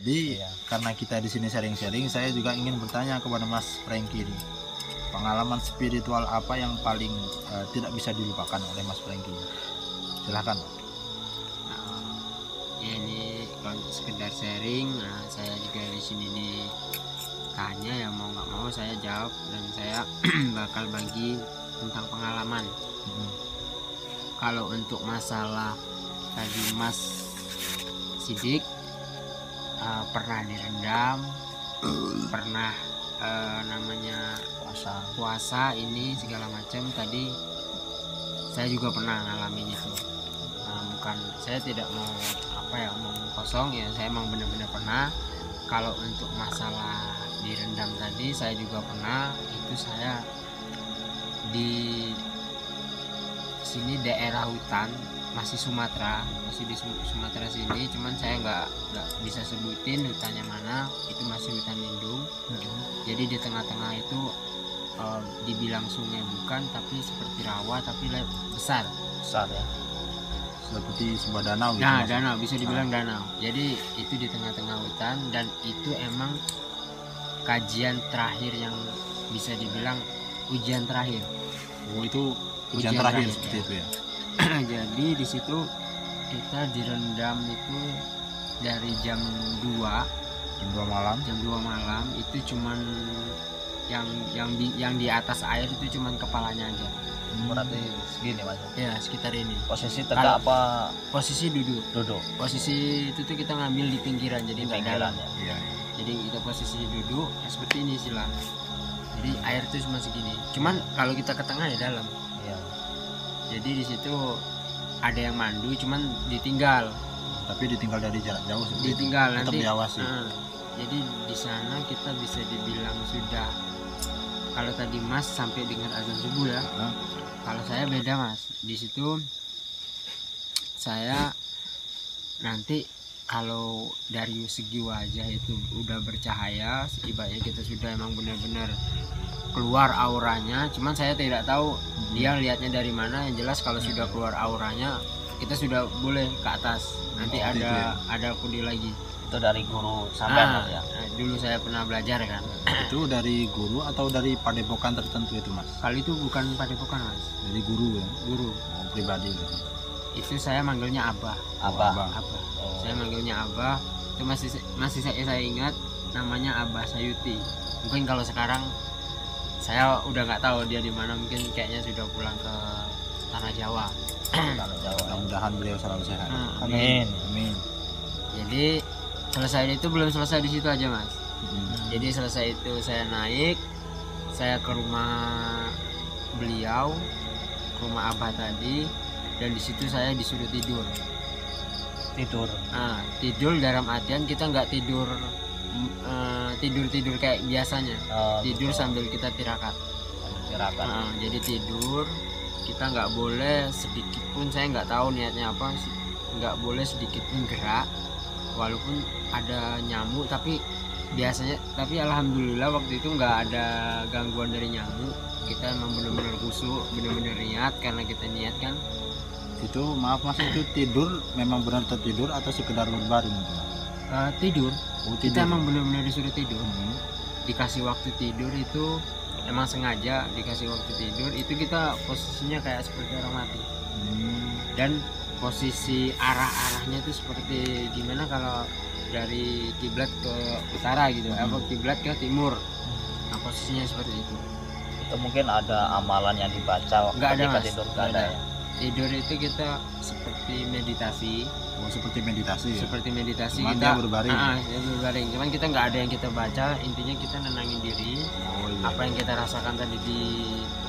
Jadi karena kita di sini sharing-sharing, saya juga ingin bertanya kepada Mas Franky ini. Pengalaman spiritual apa yang paling tidak bisa dilupakan oleh Mas Franky? Silahkan. Ya ini kalau sekedar sharing, saya juga di sini ditanya, ya mau nggak mau saya jawab, dan saya bakal bagi tentang pengalaman. Kalau untuk masalah tadi Mas Sidik, pernah direndam, pernah namanya puasa ini segala macam, tadi saya juga pernah ngalamin itu. Bukan saya tidak mau omong kosong ya, saya emang benar-benar pernah. Kalau untuk masalah direndam tadi saya juga pernah. Itu saya di sini daerah hutan, masih di Sumatera sini, cuman saya nggak bisa sebutin hutannya mana. Itu masih hutan lindung. Jadi di tengah-tengah itu dibilang sungai bukan, tapi seperti rawa, tapi besar ya, seperti sebuah danau gitu. Nah, danau, bisa dibilang danau. Jadi itu di tengah-tengah hutan, dan itu emang kajian terakhir yang bisa dibilang ujian terakhir. Itu ujian terakhir seperti itu ya. Jadi di situ kita direndam itu dari jam 2 malam. Itu cuman yang di atas air itu cuman kepalanya aja. Berarti segini Mas? Ya, sekitar ini. Posisi tegak apa? Posisi duduk. Posisi itu tuh kita ngambil di pinggiran, jadi nggak dalam. Iya. Jadi itu posisi duduk seperti ini sila. Jadi air itu cuma segini. Cuman kalau kita ke tengah ya dalam. Iya. Jadi di situ ada yang mandu, cuman ditinggal. Tapi ditinggal dari jarak jauh seperti ditinggal itu. Tetap nanti diawasi. Jadi di sana kita bisa dibilang sudah, kalau tadi Mas sampai dengan azan subuh ya. Kalau saya beda Mas. Di situ saya nanti kalau dari segi wajah itu udah bercahaya, ibaratnya kita sudah emang benar-benar keluar auranya. Cuman saya tidak tahu dia lihatnya dari mana. Yang jelas kalau sudah keluar auranya, kita sudah boleh ke atas. Nanti ada kode lagi. Itu dari guru sampean ya? Dulu saya pernah belajar kan. Itu dari guru atau dari padepokan tertentu itu Mas? Kali itu bukan padepokan Mas. Dari guru ya? Guru. Pribadi. Itu saya manggilnya Abah. Abah. Saya manggilnya Abah. Itu masih saya ingat namanya Abah Sayuti. Mungkin kalau sekarang saya udah nggak tahu dia di mana, mungkin kayaknya sudah pulang ke tanah Jawa. Mudah-mudahan beliau selalu sehat. Amin. Jadi belum selesai di situ aja Mas. Jadi selesai itu saya naik, saya ke rumah beliau, ke rumah Abah tadi, dan di situ saya disuruh tidur. Tidur dalam artian kita nggak tidur kayak biasanya. Tidur sambil kita tirakat. Jadi tidur, kita nggak boleh sedikit pun, saya nggak tahu niatnya apa, nggak boleh sedikit pun gerak, walaupun ada nyamuk, tapi alhamdulillah waktu itu nggak ada gangguan dari nyamuk. Kita emang benar-benar khusyuk, benar-benar niat, karena kita niat kan. Itu maaf Mas, itu tidur memang benar tertidur atau sekedar berbaring gitu? Tidur. Kita emang benar-benar disuruh tidur. Dikasih waktu tidur itu emang sengaja dikasih waktu tidur. Itu kita posisinya kayak seperti orang mati. Dan posisi arahnya itu seperti gimana kalau dari kiblat ke utara gitu, apa kiblat ke timur. Nah, posisinya seperti itu. Itu mungkin ada amalan yang dibaca nggak ada Mas. Tidur nggak ada ya? Tidur itu kita seperti meditasi. Seperti meditasi ya? Seperti meditasi. Cuman kita berbaring. Cuman kita nggak ada yang kita baca, intinya kita nenangin diri. Apa yang kita rasakan tadi di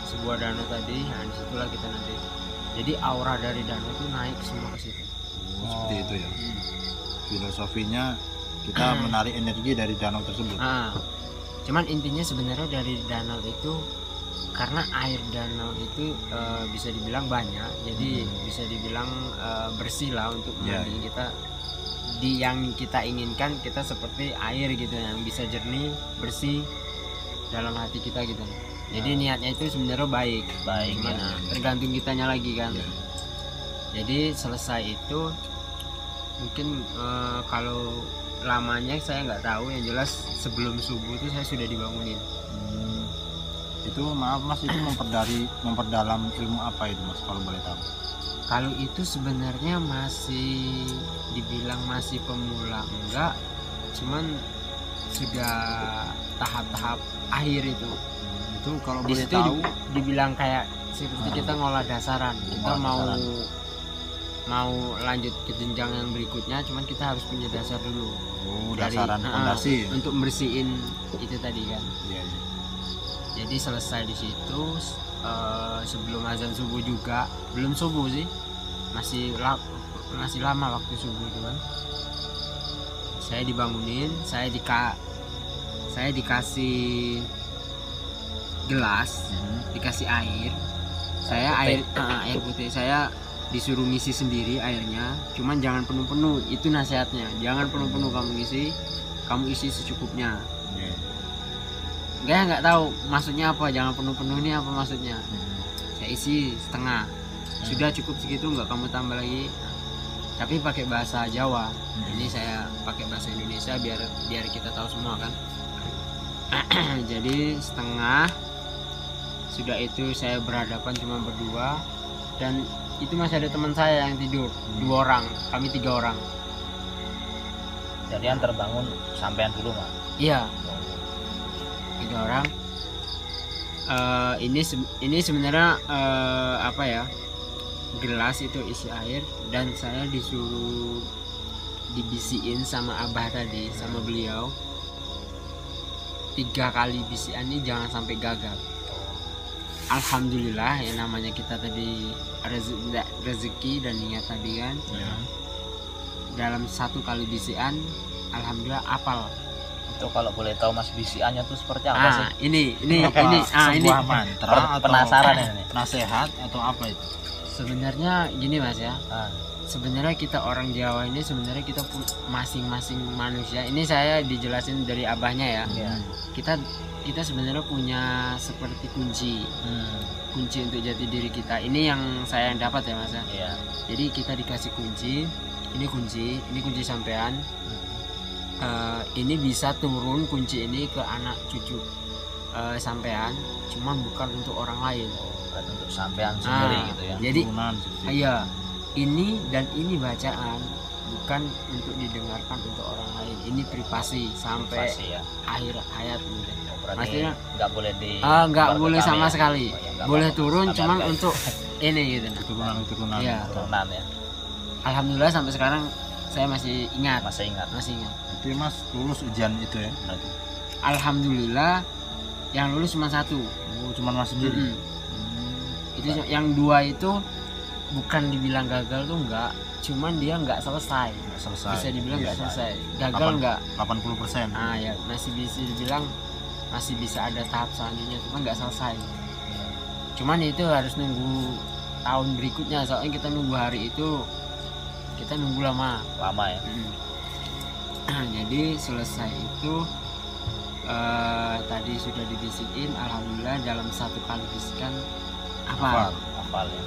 sebuah danau tadi, nah disitulah kita nanti. Jadi aura dari danau itu naik semua ke situ. Seperti itu ya. Filosofinya kita menarik energi dari danau tersebut. Cuman intinya sebenarnya dari danau itu, karena air danau itu bisa dibilang banyak, jadi bisa dibilang bersih lah untuk mandi kita. Di yang kita inginkan, kita seperti air gitu, yang bisa jernih, bersih dalam hati kita gitu. Jadi niatnya itu sebenarnya baik gimana, tergantung kitanya lagi kan. Jadi selesai itu mungkin kalau lamanya saya nggak tahu, yang jelas sebelum subuh itu saya sudah dibangunin. Itu maaf Mas, itu memperdalam ilmu apa itu Mas, kalau boleh tahu? Kalau itu sebenarnya masih dibilang masih pemula enggak, cuman sudah tahap-tahap akhir itu. Itu kalau Di boleh situ tahu dibilang kayak seperti kita ngolah dasaran. Kita Ngolah mau lanjut ke jenjang yang berikutnya, cuman kita harus punya dasar dulu. dasaran fondasi. Untuk bersihin itu tadi kan. Iya, iya. Jadi selesai di situ sebelum azan subuh juga, belum subuh sih, masih lama waktu subuh itu kan. Saya dibangunin, saya dikasih gelas, dikasih air. Saya air putih. Saya disuruh ngisi sendiri airnya, cuman jangan penuh-penuh, itu nasihatnya. Jangan penuh-penuh kamu isi secukupnya. Nggak tahu maksudnya apa, jangan penuh-penuh ini apa maksudnya. Saya isi setengah, sudah cukup segitu, nggak kamu tambah lagi. Tapi pakai bahasa Jawa. Ini saya pakai bahasa Indonesia biar kita tahu semua kan. Jadi setengah, sudah itu saya berhadapan cuma berdua, dan itu masih ada teman saya yang tidur, 2 orang, kami 3 orang. Jadi yang terbangun sampean dulu Mas? Iya, 3 orang. Ini sebenarnya apa ya, gelas itu isi air, dan saya disuruh dibisiin sama abah tadi, sama beliau 3 kali bisian ini jangan sampai gagal. Alhamdulillah, yang namanya kita tadi rezeki dan niat tadi kan. Dalam 1 kali bisian alhamdulillah apal. Itu kalau boleh tahu Mas, bisiannya tuh seperti apa sih? Ini Sebuah mantra atau penasaran ini. nasihat atau apa itu? Sebenarnya gini Mas ya. Sebenarnya kita orang Jawa ini sebenarnya kita masing-masing manusia. Ini saya dijelasin dari abahnya ya. Kita sebenarnya punya seperti kunci untuk jati diri kita. Ini yang saya dapat ya Mas. Jadi kita dikasih kunci. Ini kunci sampean. Ini bisa turun kunci ini ke anak cucu sampean, cuman bukan untuk orang lain. Bukan untuk sampean sendiri gitu ya. Jadi iya, ini bacaan bukan untuk didengarkan untuk orang lain. Ini privasi sampai akhir hayat gitu. Maksudnya nggak boleh nggak boleh sama sekali. Ya, boleh turun cuman untuk ini gitu. Turunan. Iya. Turunan ya. Alhamdulillah sampai sekarang saya masih ingat. Masih ingat. Jadi Mas lulus ujian itu ya berarti? Alhamdulillah yang lulus cuma 1. Cuman Mas sendiri. Itu yang 2 itu bukan dibilang gagal tuh enggak, cuman dia nggak selesai. Bisa dibilang nggak selesai. Gagal nggak 80%. Ya masih bisa dibilang masih bisa ada tahap selanjutnya, cuma nggak selesai. Cuman itu harus nunggu tahun berikutnya, soalnya kita nunggu hari itu kita nunggu lama ya. Jadi selesai itu tadi sudah dibisikin, alhamdulillah dalam 1 kali bisikan hafal ya.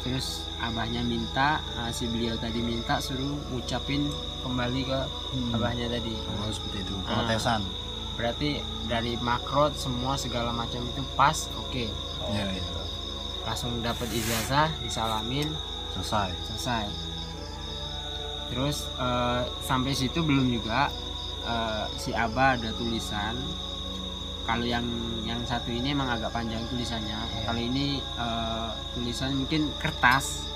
Terus abahnya minta, si beliau tadi minta suruh ngucapin kembali ke abahnya tadi. Seperti itu pengetesan. Berarti dari makrot semua segala macam itu pas, oke. Iya. Langsung dapat ijazah, disalamin, selesai. Terus sampai situ belum juga, si abah ada tulisan. Kalau yang satu ini emang agak panjang tulisannya. Kalau ini tulisan mungkin kertas.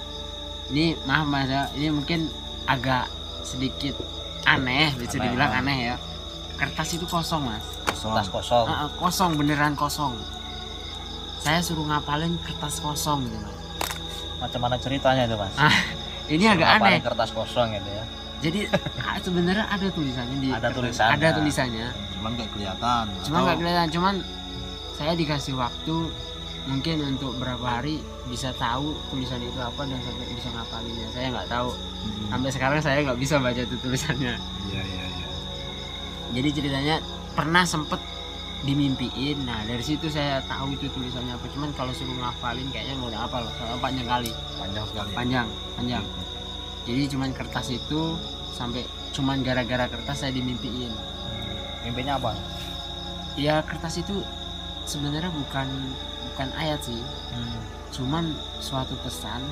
Ini maaf Mas ya, ini mungkin agak sedikit aneh, bisa dibilang aneh ya. Kertas itu kosong Mas. Kertas kosong. Kosong, beneran kosong. Saya suruh ngapalin kertas kosong gitu Mas. Macam mana ceritanya itu Mas? Ini agak aneh. Kertas kosong gitu ya. Jadi sebenarnya ada tulisannya di ada tulisannya. Cuman nggak kelihatan. Cuman saya dikasih waktu mungkin untuk berapa hari bisa tahu tulisan itu apa dan sampai bisa ngapalinnya. Saya nggak tahu. Sampai sekarang saya nggak bisa baca itu tulisannya. Iya. Jadi ceritanya pernah sempet dimimpiin. Nah dari situ saya tahu itu tulisannya apa. Cuman kalau suruh ngapalin kayaknya nggak udah hafal. Soalnya panjang kali. Panjang sekali. Panjang. Jadi cuman kertas itu sampai cuman gara-gara kertas saya dimimpiin. Mimpinya apa? Ya kertas itu sebenarnya bukan ayat sih, cuman suatu pesan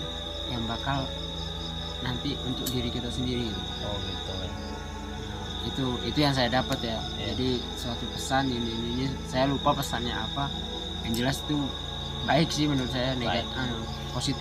yang bakal nanti untuk diri kita sendiri gitu. Oh gitu. Itu yang saya dapat ya. Iya. Jadi suatu pesan ini saya lupa pesannya apa, yang jelas itu baik sih menurut saya, Baik. positif.